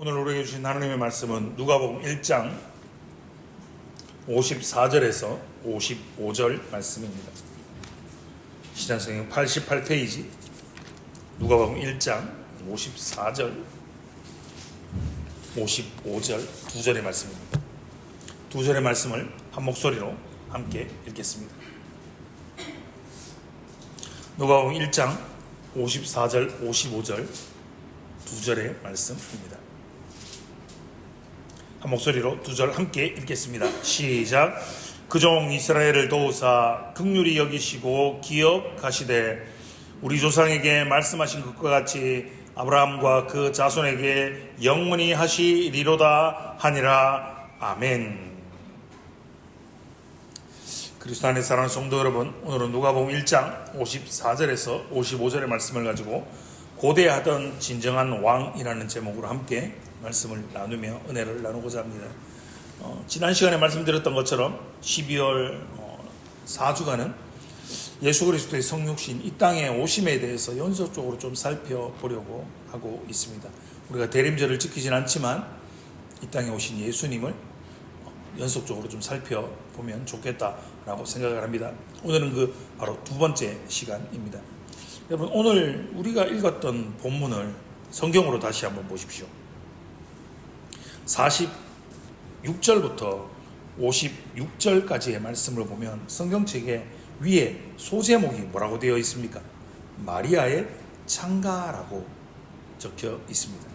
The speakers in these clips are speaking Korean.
오늘 우리에게 주신 하나님의 말씀은 누가복음 1장 54절에서 55절 말씀입니다. 시장성경 88페이지 누가복음 1장 54절 55절 두 절의 말씀입니다. 두 절의 말씀을 한 목소리로 함께 읽겠습니다. 누가복음 1장 54절 55절 두 절의 말씀입니다. 한 목소리로 두 절 함께 읽겠습니다. 시작. 그 종 이스라엘을 도우사 긍휼히 여기시고 기억하시되 우리 조상에게 말씀하신 것과 같이 아브라함과 그 자손에게 영원히 하시리로다 하니라. 아멘. 그리스도 안에 사랑하는 성도 여러분, 오늘은 누가복음 1장 54절에서 55절의 말씀을 가지고 고대하던 진정한 왕이라는 제목으로 함께 말씀을 나누며 은혜를 나누고자 합니다. 지난 시간에 말씀드렸던 것처럼 12월 4주간은 예수 그리스도의 성육신 이 땅에 오심에 대해서 연속적으로 좀 살펴보려고 하고 있습니다. 우리가 대림절을 지키진 않지만 이 땅에 오신 예수님을 연속적으로 좀 살펴보면 좋겠다라고 생각을 합니다. 오늘은 그 바로 두 번째 시간입니다. 여러분, 오늘 우리가 읽었던 본문을 성경으로 다시 한번 보십시오. 46절부터 56절까지의 말씀을 보면 성경책에 위에 소제목이 뭐라고 되어 있습니까? 마리아의 창가라고 적혀 있습니다.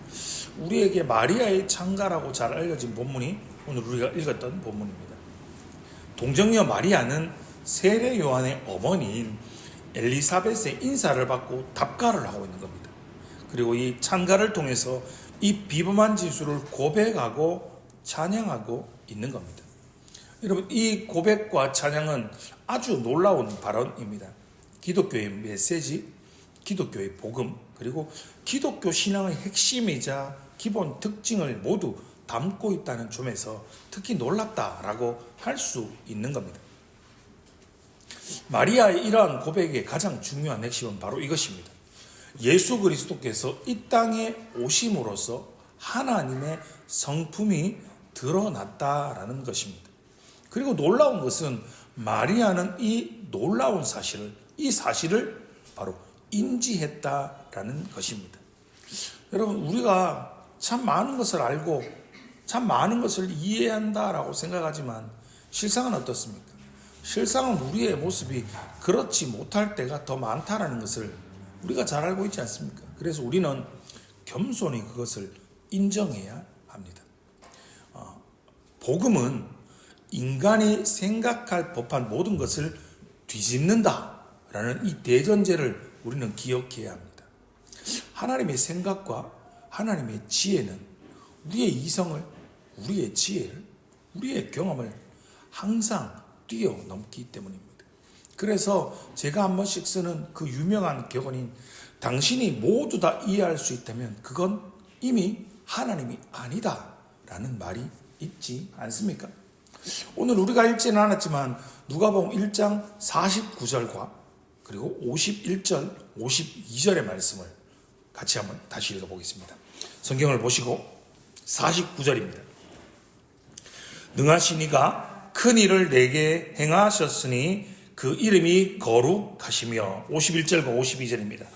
우리에게 마리아의 창가라고 잘 알려진 본문이 오늘 우리가 읽었던 본문입니다. 동정녀 마리아는 세례 요한의 어머니인 엘리사벳의 인사를 받고 답가를 하고 있는 겁니다. 그리고 이 찬가를 통해서 이 비범한 진술을 고백하고 찬양하고 있는 겁니다. 여러분, 이 고백과 찬양은 아주 놀라운 발언입니다. 기독교의 메시지, 기독교의 복음, 그리고 기독교 신앙의 핵심이자 기본 특징을 모두 담고 있다는 점에서 특히 놀랍다라고 할 수 있는 겁니다. 마리아의 이러한 고백의 가장 중요한 핵심은 바로 이것입니다. 예수 그리스도께서 이 땅에 오심으로써 하나님의 성품이 드러났다라는 것입니다. 그리고 놀라운 것은 마리아는 이 놀라운 사실을, 이 사실을 바로 인지했다라는 것입니다. 여러분, 우리가 참 많은 것을 알고 참 많은 것을 이해한다라고 생각하지만 실상은 어떻습니까? 실상은 우리의 모습이 그렇지 못할 때가 더 많다라는 것을 우리가 잘 알고 있지 않습니까? 그래서 우리는 겸손히 그것을 인정해야 합니다. 복음은 인간이 생각할 법한 모든 것을 뒤집는다라는 이 대전제를 우리는 기억해야 합니다. 하나님의 생각과 하나님의 지혜는 우리의 이성을, 우리의 지혜를, 우리의 경험을 항상 뛰어넘기 때문입니다. 그래서 제가 한 번씩 쓰는 그 유명한 격언인 당신이 모두 다 이해할 수 있다면 그건 이미 하나님이 아니다 라는 말이 있지 않습니까? 오늘 우리가 읽지는 않았지만 누가복음 1장 49절과 그리고 51절, 52절의 말씀을 같이 한번 다시 읽어보겠습니다. 성경을 보시고 49절입니다. 능하신 이가 큰 일을 내게 행하셨으니 그 이름이 거룩하시며 51절과 52절입니다.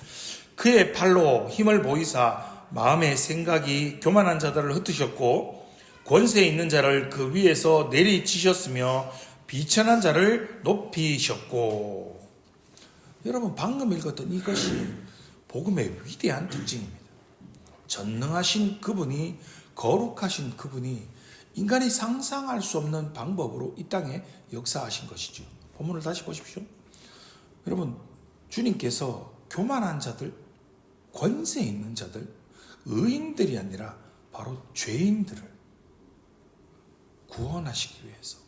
그의 팔로 힘을 보이사 마음의 생각이 교만한 자들을 흩으셨고 권세 있는 자를 그 위에서 내리치셨으며 비천한 자를 높이셨고. 여러분, 방금 읽었던 이것이 복음의 위대한 특징입니다. 전능하신 그분이, 거룩하신 그분이 인간이 상상할 수 없는 방법으로 이 땅에 역사하신 것이죠. 본문을 다시 보십시오. 여러분, 주님께서 교만한 자들, 권세 있는 자들, 의인들이 아니라 바로 죄인들을 구원하시기 위해서,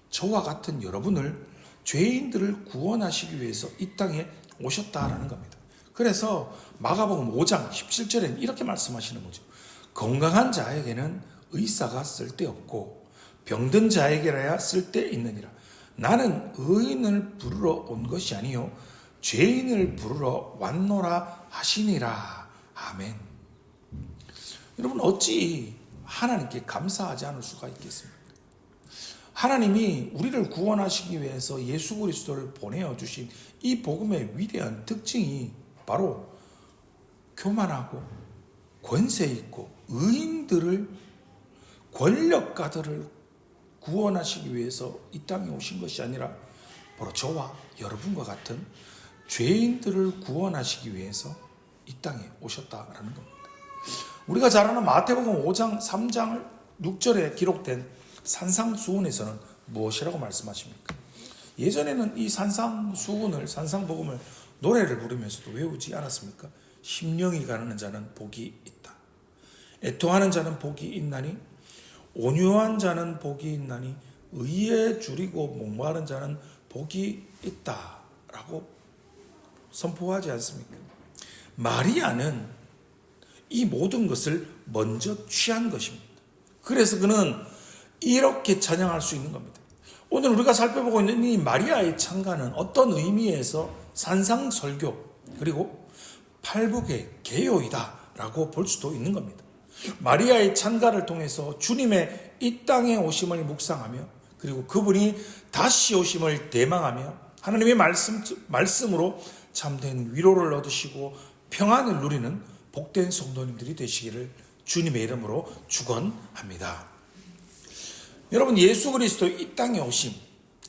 저와 같은 여러분을, 죄인들을 구원하시기 위해서 이 땅에 오셨다라는 겁니다. 그래서 마가복음 5장 17절에는 이렇게 말씀하시는 거죠. 건강한 자에게는 의사가 쓸데없고 병든 자에게라야 쓸데있느니라. 나는 의인을 부르러 온 것이 아니요 죄인을 부르러 왔노라 하시니라. 아멘. 여러분, 어찌 하나님께 감사하지 않을 수가 있겠습니까? 하나님이 우리를 구원하시기 위해서 예수 그리스도를 보내어 주신 이 복음의 위대한 특징이 바로 교만하고 권세 있고 의인들을, 권력가들을 구원하시기 위해서 이 땅에 오신 것이 아니라 바로 저와 여러분과 같은 죄인들을 구원하시기 위해서 이 땅에 오셨다라는 겁니다. 우리가 잘 아는 마태복음 5장 3장 6절에 기록된 산상수훈에서는 무엇이라고 말씀하십니까? 예전에는 이 산상복음을 노래를 부르면서도 외우지 않았습니까? 심령이 가난한 자는 복이 있다. 애통하는 자는 복이 있나니, 온유한 자는 복이 있나니, 의에 줄이고 목마른 자는 복이 있다 라고 선포하지 않습니까? 마리아는 이 모든 것을 먼저 취한 것입니다. 그래서 그는 이렇게 찬양할 수 있는 겁니다. 오늘 우리가 살펴보고 있는 이 마리아의 찬가는 어떤 의미에서 산상설교 그리고 팔복의 개요이다 라고 볼 수도 있는 겁니다. 마리아의 찬가를 통해서 주님의 이 땅에 오심을 묵상하며, 그리고 그분이 다시 오심을 대망하며 하나님의 말씀으로 참된 위로를 얻으시고 평안을 누리는 복된 성도님들이 되시기를 주님의 이름으로 축원합니다. 여러분, 예수 그리스도 이 땅에 오심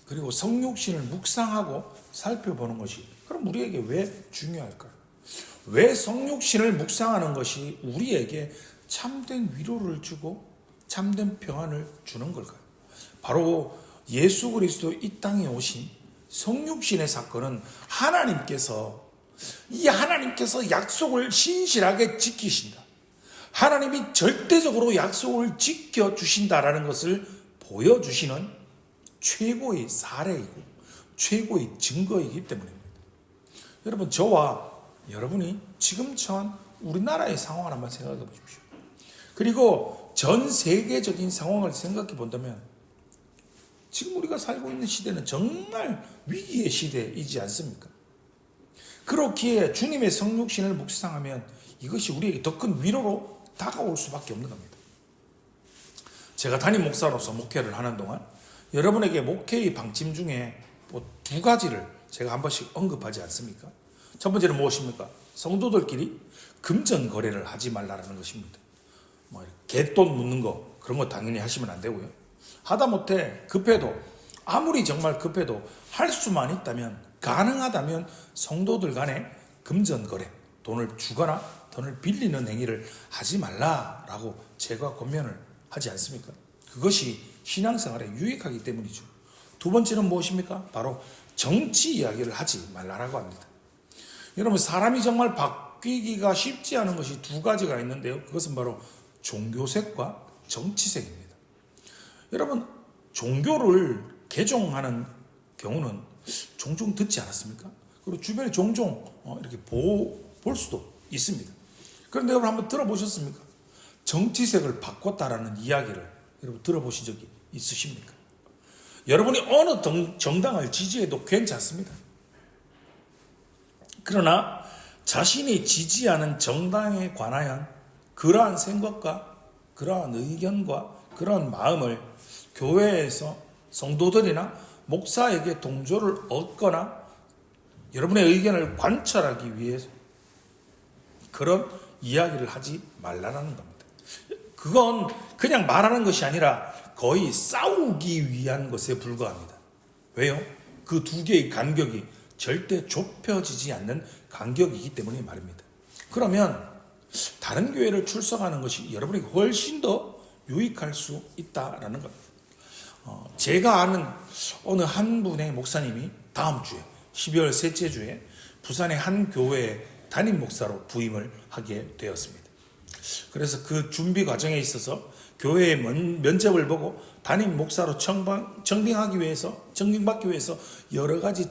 그리고 성육신을 묵상하고 살펴보는 것이 그럼 우리에게 왜 중요할까요? 왜 성육신을 묵상하는 것이 우리에게 참된 위로를 주고 참된 평안을 주는 걸까요? 바로 예수 그리스도 이 땅에 오신 성육신의 사건은 하나님께서 약속을 신실하게 지키신다. 하나님이 절대적으로 약속을 지켜주신다라는 것을 보여주시는 최고의 사례이고 최고의 증거이기 때문입니다. 여러분, 저와 여러분이 지금 처한 우리나라의 상황을 한번 생각해 보십시오. 그리고 전 세계적인 상황을 생각해 본다면 지금 우리가 살고 있는 시대는 정말 위기의 시대이지 않습니까? 그렇기에 주님의 성육신을 묵상하면 이것이 우리에게 더 큰 위로로 다가올 수밖에 없는 겁니다. 제가 담임 목사로서 목회를 하는 동안 여러분에게 목회의 방침 중에 두 가지를 제가 한 번씩 언급하지 않습니까? 첫 번째는 무엇입니까? 성도들끼리 금전 거래를 하지 말라는 것입니다. 갯돈 묻는 거, 그런 거 당연히 하시면 안 되고요. 하다못해 아무리 정말 급해도 할 수만 있다면, 가능하다면 성도들 간에 금전 거래, 돈을 주거나 돈을 빌리는 행위를 하지 말라라고 제가 권면을 하지 않습니까? 그것이 신앙생활에 유익하기 때문이죠. 두 번째는 무엇입니까? 바로 정치 이야기를 하지 말라라고 합니다. 여러분, 사람이 정말 바뀌기가 쉽지 않은 것이 두 가지가 있는데요. 그것은 바로 종교색과 정치색입니다. 여러분, 종교를 개종하는 경우는 종종 듣지 않았습니까? 그리고 주변에 종종 이렇게 볼 수도 있습니다. 그런데 여러분, 한번 들어보셨습니까? 정치색을 바꿨다라는 이야기를 여러분 들어보신 적이 있으십니까? 여러분이 어느 정당을 지지해도 괜찮습니다. 그러나 자신이 지지하는 정당에 관하여 그러한 생각과 그러한 의견과 그러한 마음을 교회에서 성도들이나 목사에게 동조를 얻거나 여러분의 의견을 관철하기 위해서 그런 이야기를 하지 말라는 겁니다. 그건 그냥 말하는 것이 아니라 거의 싸우기 위한 것에 불과합니다. 왜요? 그 두 개의 간격이 절대 좁혀지지 않는 간격이기 때문에 말입니다. 그러면 다른 교회를 출석하는 것이 여러분에게 훨씬 더 유익할 수 있다라는 겁니다. 제가 아는 어느 한 분의 목사님이 다음 주에 12월 셋째 주에 부산의 한 교회에 담임 목사로 부임을 하게 되었습니다. 그래서 그 준비 과정에 있어서 교회의 면접을 보고 담임 목사로 청빙받기 위해서 여러 가지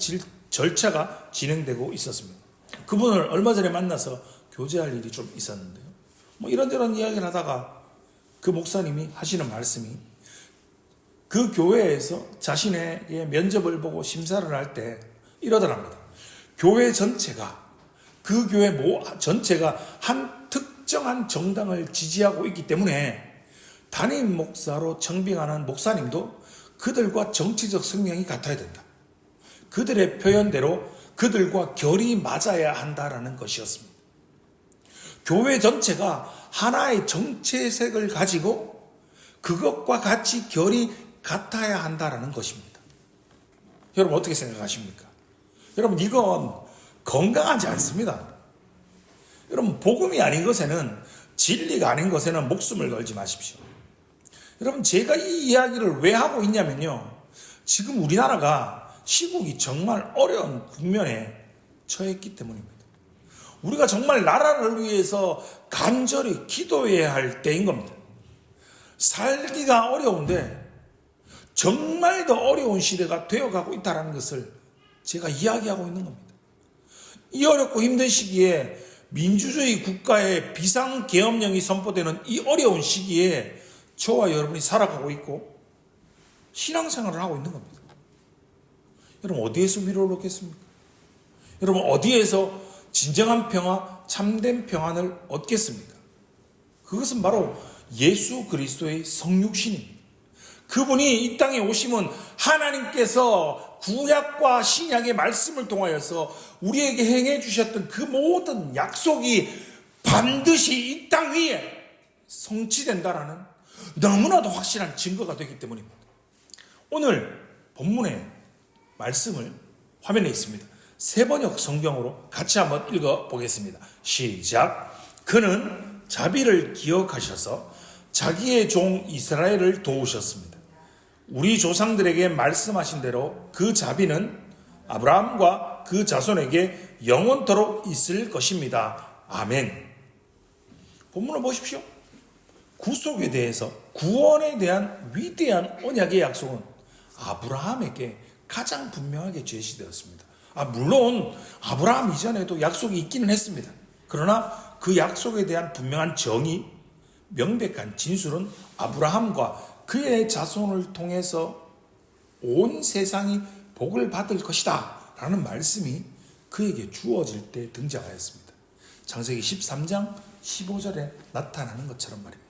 절차가 진행되고 있었습니다. 그분을 얼마 전에 만나서 교제할 일이 좀 있었는데요. 이런저런 이야기를 하다가 그 목사님이 하시는 말씀이, 그 교회에서 자신에게 면접을 보고 심사를 할 때 이러더랍니다. 교회 전체가, 그 교회 전체가 한 특정한 정당을 지지하고 있기 때문에 담임 목사로 청빙하는 목사님도 그들과 정치적 성향이 같아야 된다. 그들의 표현대로 그들과 결이 맞아야 한다라는 것이었습니다. 교회 전체가 하나의 정체색을 가지고 그것과 같이 결이 같아야 한다라는 것입니다. 여러분 어떻게 생각하십니까? 여러분 이건 건강하지 않습니다. 여러분 복음이 아닌 것에는, 진리가 아닌 것에는 목숨을 걸지 마십시오. 여러분 제가 이 이야기를 왜 하고 있냐면요, 지금 우리나라가 시국이 정말 어려운 국면에 처했기 때문입니다. 우리가 정말 나라를 위해서 간절히 기도해야 할 때인 겁니다. 살기가 어려운데 정말 더 어려운 시대가 되어가고 있다는 것을 제가 이야기하고 있는 겁니다. 이 어렵고 힘든 시기에 민주주의 국가의 비상계엄령이 선포되는 이 어려운 시기에 저와 여러분이 살아가고 있고 신앙생활을 하고 있는 겁니다. 여러분 어디에서 위로를 얻겠습니까? 여러분 어디에서 진정한 평화, 참된 평안을 얻겠습니까? 그것은 바로 예수 그리스도의 성육신입니다. 그분이 이 땅에 오심은 하나님께서 구약과 신약의 말씀을 통하여서 우리에게 행해 주셨던 그 모든 약속이 반드시 이 땅 위에 성취된다라는 너무나도 확실한 증거가 되기 때문입니다. 오늘 본문의 말씀을 화면에 있습니다. 세번역 성경으로 같이 한번 읽어보겠습니다. 시작. 그는 자비를 기억하셔서 자기의 종 이스라엘을 도우셨습니다. 우리 조상들에게 말씀하신 대로 그 자비는 아브라함과 그 자손에게 영원토록 있을 것입니다. 아멘. 본문을 보십시오. 구속에 대해서, 구원에 대한 위대한 언약의 약속은 아브라함에게 가장 분명하게 제시되었습니다. 물론 아브라함 이전에도 약속이 있기는 했습니다. 그러나 그 약속에 대한 분명한 정의, 명백한 진술은 아브라함과 그의 자손을 통해서 온 세상이 복을 받을 것이다 라는 말씀이 그에게 주어질 때 등장하였습니다. 창세기 13장 15절에 나타나는 것처럼 말입니다.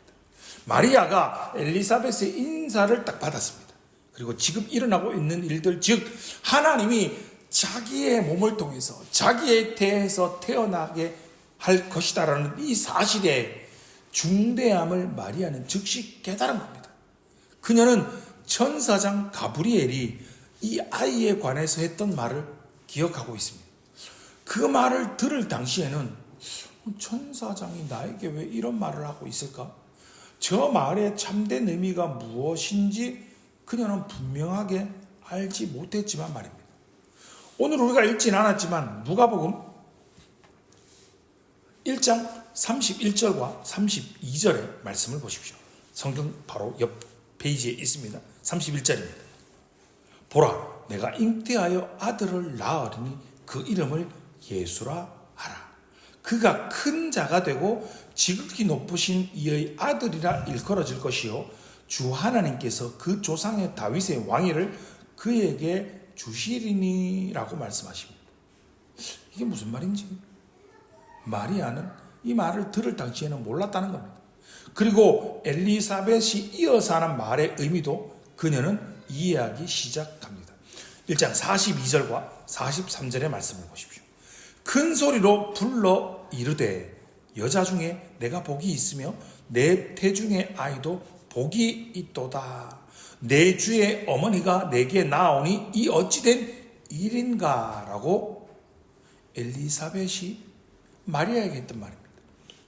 마리아가 엘리사벳의 인사를 딱 받았습니다. 그리고 지금 일어나고 있는 일들, 즉 하나님이 자기의 몸을 통해서 자기의 태에서 태어나게 할 것이다라는 이 사실의 중대함을 마리아는 즉시 깨달은 겁니다. 그녀는 천사장 가브리엘이 이 아이에 관해서 했던 말을 기억하고 있습니다. 그 말을 들을 당시에는 천사장이 나에게 왜 이런 말을 하고 있을까? 저 말의 참된 의미가 무엇인지 그녀는 분명하게 알지 못했지만 말입니다. 오늘 우리가 읽진 않았지만 누가복음 1장 31절과 32절의 말씀을 보십시오. 성경 바로 옆 페이지에 있습니다. 31절입니다. 보라, 내가 잉태하여 아들을 낳으리니 그 이름을 예수라 하라. 그가 큰 자가 되고 지극히 높으신 이의 아들이라 일컬어질 것이요 주 하나님께서 그 조상의 다윗의 왕위를 그에게 주시리니라고 말씀하십니다. 이게 무슨 말인지 마리아는 이 말을 들을 당시에는 몰랐다는 겁니다. 그리고 엘리사벳이 이어서 하는 말의 의미도 그녀는 이해하기 시작합니다. 1장 42절과 43절의 말씀을 보십시오. 큰 소리로 불러 이르되 여자 중에 내가 복이 있으며 내 태중의 아이도 복이 있도다. 내 주의 어머니가 내게 나오니 이 어찌된 일인가? 라고 엘리사벳이 마리아에게 했던 말입니다.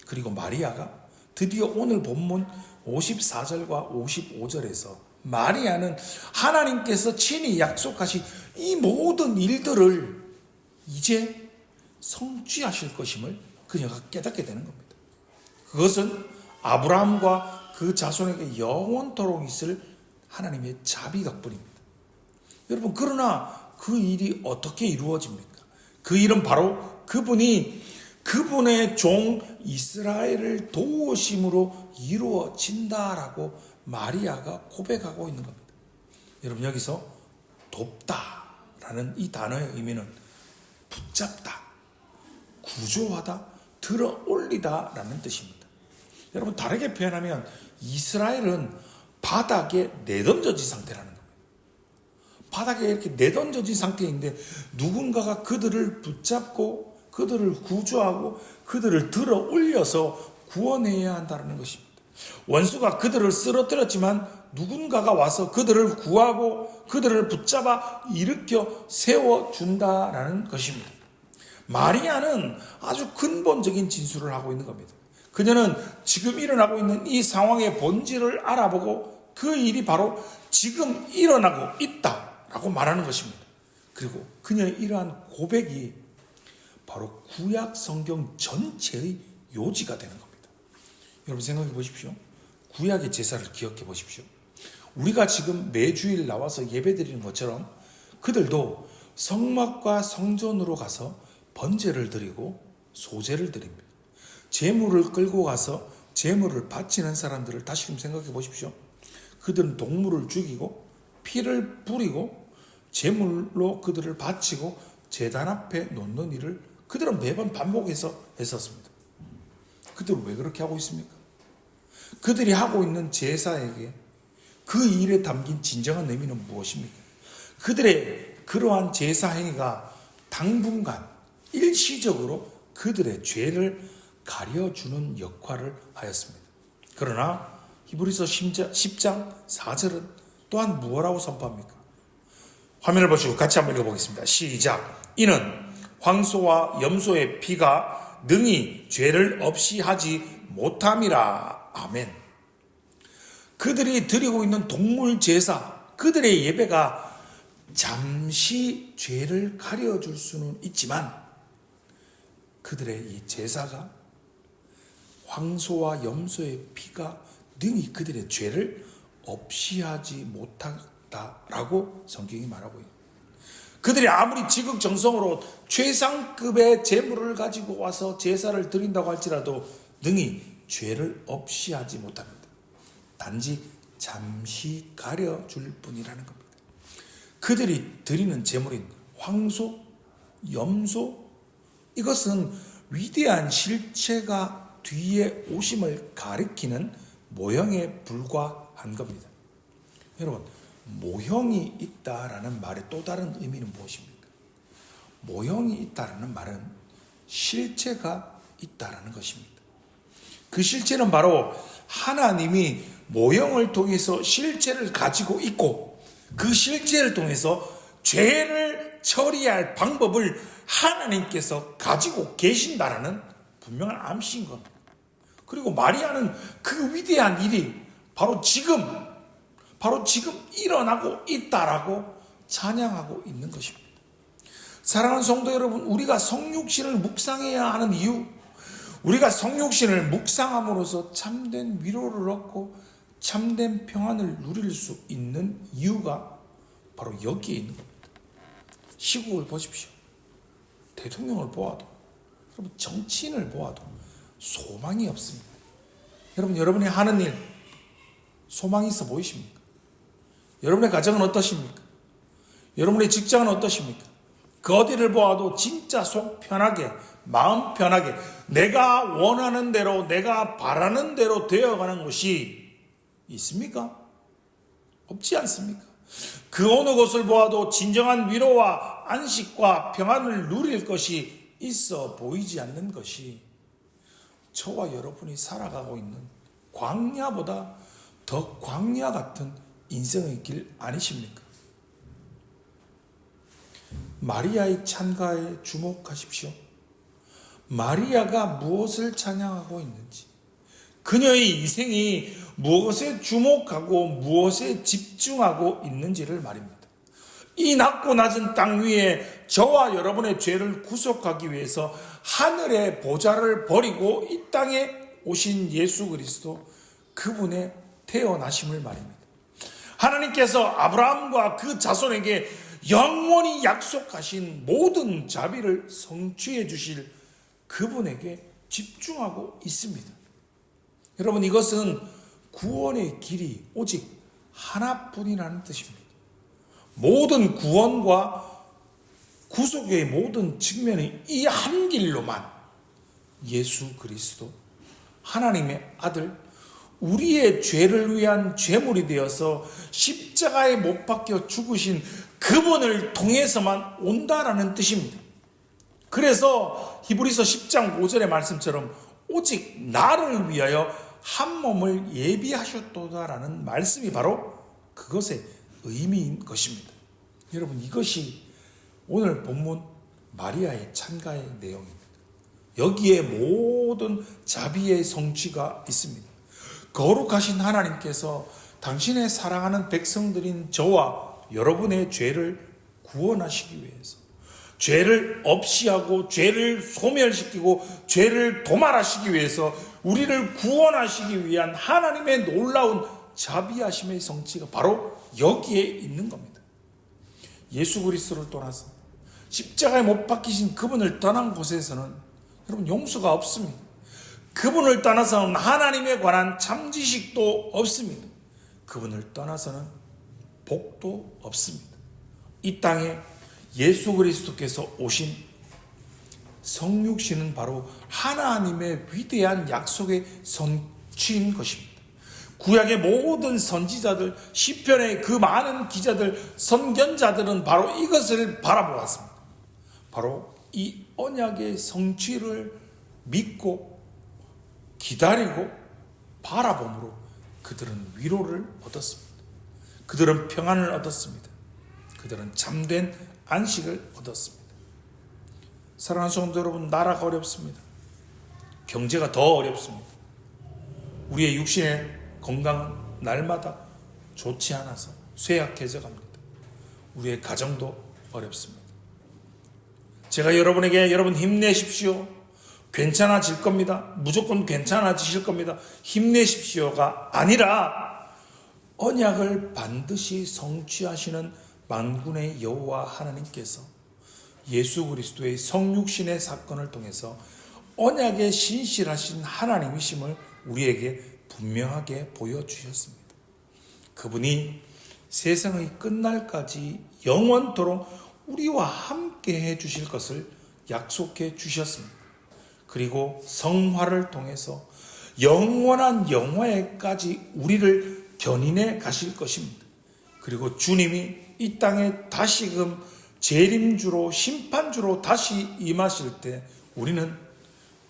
그리고 마리아가 드디어 오늘 본문 54절과 55절에서 마리아는 하나님께서 친히 약속하신 이 모든 일들을 이제 성취하실 것임을 그녀가 깨닫게 되는 겁니다. 그것은 아브라함과 그 자손에게 영원토록 있을 하나님의 자비 덕분입니다. 여러분, 그러나 그 일이 어떻게 이루어집니까? 그 일은 바로 그분이 그분의 종 이스라엘을 도우심으로 이루어진다라고 마리아가 고백하고 있는 겁니다. 여러분, 여기서 돕다라는 이 단어의 의미는 붙잡다, 구조하다, 들어 올리다라는 뜻입니다. 여러분, 다르게 표현하면 이스라엘은 바닥에 내던져진 상태라는 겁니다. 바닥에 이렇게 내던져진 상태인데 누군가가 그들을 붙잡고 그들을 구조하고 그들을 들어 올려서 구원해야 한다는 것입니다. 원수가 그들을 쓰러뜨렸지만 누군가가 와서 그들을 구하고 그들을 붙잡아 일으켜 세워준다라는 것입니다. 마리아는 아주 근본적인 진술을 하고 있는 겁니다. 그녀는 지금 일어나고 있는 이 상황의 본질을 알아보고 그 일이 바로 지금 일어나고 있다라고 말하는 것입니다. 그리고 그녀의 이러한 고백이 바로 구약 성경 전체의 요지가 되는 겁니다. 여러분 생각해 보십시오. 구약의 제사를 기억해 보십시오. 우리가 지금 매주일 나와서 예배드리는 것처럼 그들도 성막과 성전으로 가서 번제를 드리고 소제를 드립니다. 제물을 끌고 가서 제물을 바치는 사람들을 다시금 생각해 보십시오. 그들은 동물을 죽이고 피를 뿌리고 제물로 그들을 바치고 제단 앞에 놓는 일을 그들은 매번 반복해서 했었습니다. 그들은 왜 그렇게 하고 있습니까? 그들이 하고 있는 제사에게 그 일에 담긴 진정한 의미는 무엇입니까? 그들의 그러한 제사 행위가 당분간 일시적으로 그들의 죄를 가려주는 역할을 하였습니다. 그러나 히브리서 10장 4절은 또한 무엇라고 선포합니까? 화면을 보시고 같이 한번 읽어보겠습니다. 시작. 이는 황소와 염소의 피가 능히 죄를 없이 하지 못함이라. 아멘. 그들이 드리고 있는 동물 제사, 그들의 예배가 잠시 죄를 가려줄 수는 있지만 그들의 이 제사가 황소와 염소의 피가 능히 그들의 죄를 없이 하지 못하다라고 성경이 말하고 있습니다. 그들이 아무리 지극정성으로 최상급의 제물을 가지고 와서 제사를 드린다고 할지라도 능히 죄를 없이 하지 못합니다. 단지 잠시 가려줄 뿐이라는 겁니다. 그들이 드리는 제물인 황소, 염소, 이것은 위대한 실체가 뒤에 오심을 가리키는 모형에 불과한 겁니다. 여러분, 모형이 있다라는 말의 또 다른 의미는 무엇입니까? 모형이 있다라는 말은 실체가 있다라는 것입니다. 그 실체는 바로 하나님이 모형을 통해서 실체를 가지고 있고 그 실체를 통해서 죄를 처리할 방법을 하나님께서 가지고 계신다라는 분명한 암시인 겁니다. 그리고 마리아는 그 위대한 일이 바로 지금 일어나고 있다라고 찬양하고 있는 것입니다. 사랑하는 성도 여러분, 우리가 성육신을 묵상해야 하는 이유, 우리가 성육신을 묵상함으로써 참된 위로를 얻고 참된 평안을 누릴 수 있는 이유가 바로 여기에 있는 겁니다. 시국을 보십시오. 대통령을 보아도, 여러분 정치인을 보아도 소망이 없습니다. 여러분, 여러분이 하는 일 소망이 있어 보이십니까? 여러분의 가정은 어떠십니까? 여러분의 직장은 어떠십니까? 그 어디를 보아도 진짜 속 편하게, 마음 편하게 내가 원하는 대로, 내가 바라는 대로 되어가는 것이 있습니까? 없지 않습니까? 그 어느 것을 보아도 진정한 위로와 안식과 평안을 누릴 것이 있어 보이지 않는 것이 저와 여러분이 살아가고 있는 광야보다 더 광야 같은 인생의 길 아니십니까? 마리아의 찬가에 주목하십시오. 마리아가 무엇을 찬양하고 있는지, 그녀의 인생이 무엇에 주목하고 무엇에 집중하고 있는지를 말입니다. 이 낮고 낮은 땅 위에 저와 여러분의 죄를 구속하기 위해서 하늘의 보좌를 버리고 이 땅에 오신 예수 그리스도, 그분의 태어나심을 말입니다. 하나님께서 아브라함과 그 자손에게 영원히 약속하신 모든 자비를 성취해 주실 그분에게 집중하고 있습니다. 여러분, 이것은 구원의 길이 오직 하나뿐이라는 뜻입니다. 모든 구원과 구속의 모든 측면이 이 한 길로만 예수 그리스도, 하나님의 아들, 우리의 죄를 위한 제물이 되어서 십자가에 못 박혀 죽으신 그분을 통해서만 온다라는 뜻입니다. 그래서 히브리서 10장 5절의 말씀처럼 오직 나를 위하여 한 몸을 예비하셨도다라는 말씀이 바로 그것의 의미인 것입니다. 여러분, 이것이 오늘 본문 마리아의 찬가의 내용입니다. 여기에 모든 자비의 성취가 있습니다. 거룩하신 하나님께서 당신의 사랑하는 백성들인 저와 여러분의 죄를 구원하시기 위해서, 죄를 없이하고 죄를 소멸시키고 죄를 도말하시기 위해서 우리를 구원하시기 위한 하나님의 놀라운 자비하심의 성취가 바로 여기에 있는 겁니다. 예수 그리스도를 떠나서 십자가에 못 박히신 그분을 떠난 곳에서는 여러분 용서가 없습니다. 그분을 떠나서는 하나님에 관한 참 지식도 없습니다. 그분을 떠나서는 복도 없습니다. 이 땅에 예수 그리스도께서 오신 성육신은 바로 하나님의 위대한 약속의 성취인 것입니다. 구약의 모든 선지자들, 시편의 그 많은 기자들, 선견자들은 바로 이것을 바라보았습니다. 바로 이 언약의 성취를 믿고 기다리고 바라봄으로 그들은 위로를 얻었습니다. 그들은 평안을 얻었습니다. 그들은 참된 안식을 얻었습니다. 사랑하는 성도 여러분, 나라가 어렵습니다. 경제가 더 어렵습니다. 우리의 육신의 건강은 날마다 좋지 않아서 쇠약해져 갑니다. 우리의 가정도 어렵습니다. 제가 여러분에게 여러분 힘내십시오, 괜찮아질 겁니다, 무조건 괜찮아지실 겁니다, 힘내십시오가 아니라 언약을 반드시 성취하시는 만군의 여호와 하나님께서 예수 그리스도의 성육신의 사건을 통해서 언약에 신실하신 하나님이심을 우리에게 분명하게 보여주셨습니다. 그분이 세상의 끝날까지 영원토록 우리와 함께 해주실 것을 약속해 주셨습니다. 그리고 성화를 통해서 영원한 영화에까지 우리를 견인해 가실 것입니다. 그리고 주님이 이 땅에 다시금 재림주로 심판주로 다시 임하실 때 우리는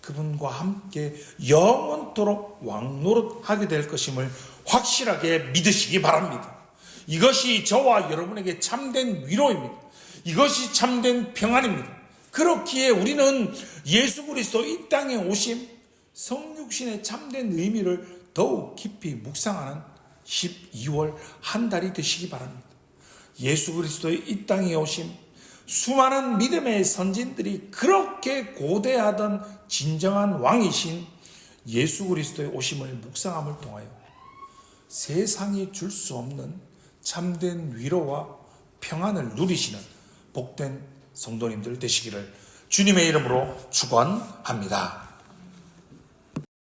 그분과 함께 영원토록 왕노릇하게 될 것임을 확실하게 믿으시기 바랍니다. 이것이 저와 여러분에게 참된 위로입니다. 이것이 참된 평안입니다. 그렇기에 우리는 예수 그리스도 이 땅에 오심, 성육신의 참된 의미를 더욱 깊이 묵상하는 12월 한 달이 되시기 바랍니다. 예수 그리스도의 이 땅에 오심, 수많은 믿음의 선진들이 그렇게 고대하던 진정한 왕이신 예수 그리스도의 오심을 묵상함을 통하여 세상이 줄 수 없는 참된 위로와 평안을 누리시는 복된 성도님들 되시기를 주님의 이름으로 축원합니다.